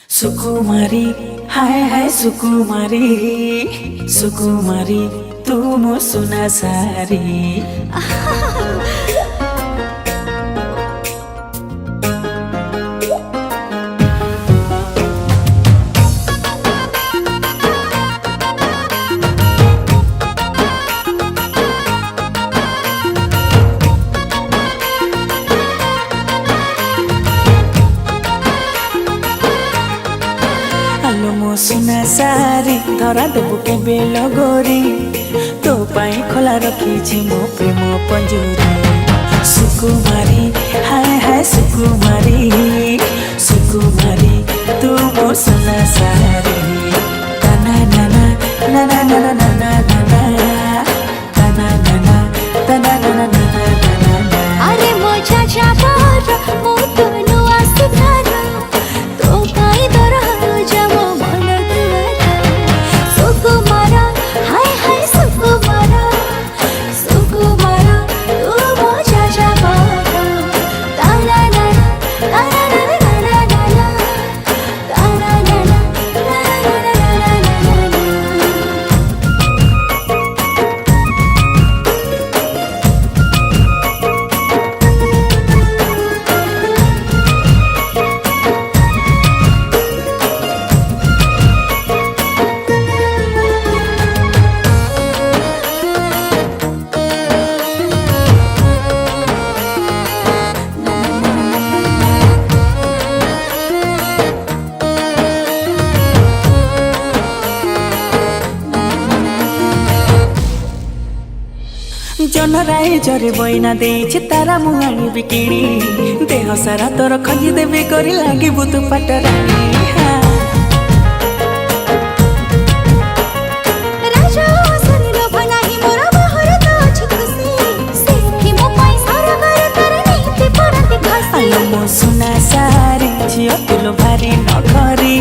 सुकुमारी हाय हाय सुकुमारी सुकुमारी तू मो सुना सारी मो सुना सारी धरा देबु के बेल गोरी तो पाई खोला रखी मो प्रेम पंजूरी सुकुमारी हाय हाय सुकुमारी सुकुमारी तू मो सुना सारी तना नाना नाना नाना नाना नाना तना नाना तना नाना नाना अरे मो चाचा पर मो तनु आसतारा तो काई दरा जमो मन दुआरा सुकुमारा हाय हाय सुकुमारा सुकुमारा तू मो चाचा पर तारा नाना तारा नाना नाना तारा नाना तारा नाना जनराई जरे बइना देछि तारा मुहानी बिकिनी देह सारा तोर खजी देबे करी लागी बुत पटरानी राजा सनी लो बनाही मोरा बाहर तो छिकसी सेखी मो पाई सारा घर करनी ते परते खसी आलो मो सुना सारी झियो तुलो भारी नखरी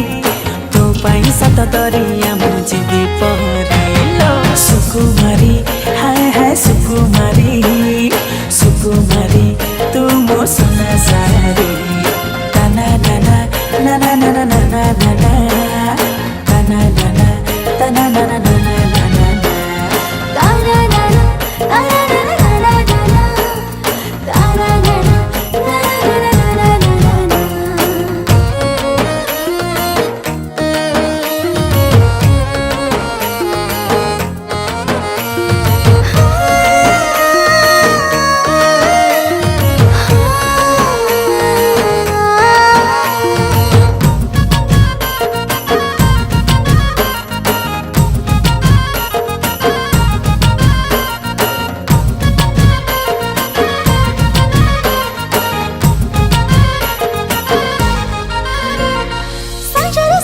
तो पाई सात दरिया मो जिबी पहरी लो सुकुमारी हाय हाय सुकुमारी सुकुमारी तू मो सुना सारी तना नाना नाना नाना नाना नाना तना नाना तना नाना नाना नाना तारा नाना तारा नाना नाना तारा नाना तारा नाना नाना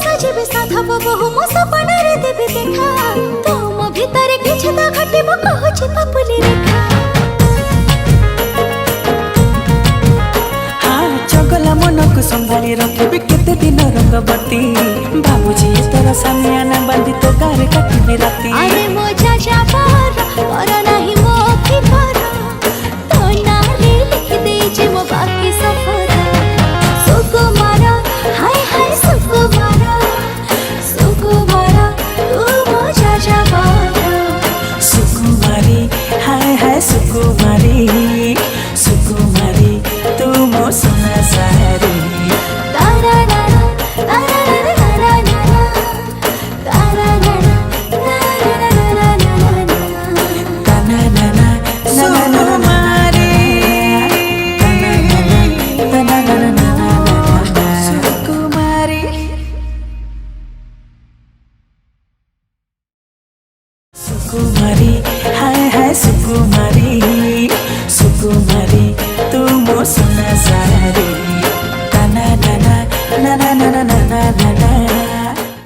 सजबे साधब बहु मो सपनारे देबे देखा तो मो भितरे किछ त घटिबो कहछि पपुली रेखा हाँ चगला मनକୁ संभाली रखिबी केते दिन रंगवती बाबूजी तोर सामियाना बांधी तो गारे काटिबी राती अरे मो चाचा पर नाही मो फिकर तो नारे लिख दे जे मो बाकी सफर सुकुमारा हाय हाय सुकुमारा सुकुमारा तू मो चाचा पर सुकुमारी हाय हाय सुकुमारी सुकुमारी तू मो सुना सारी तारा नाना तारा नाना नाना तारा नाना तारा नाना नाना तना नाना नाना सुकुमारी तना नाना नाना सुकुमारी सुकुमारी हाय हाय सुकुमारी सुकुमारी तू मो सुना सारी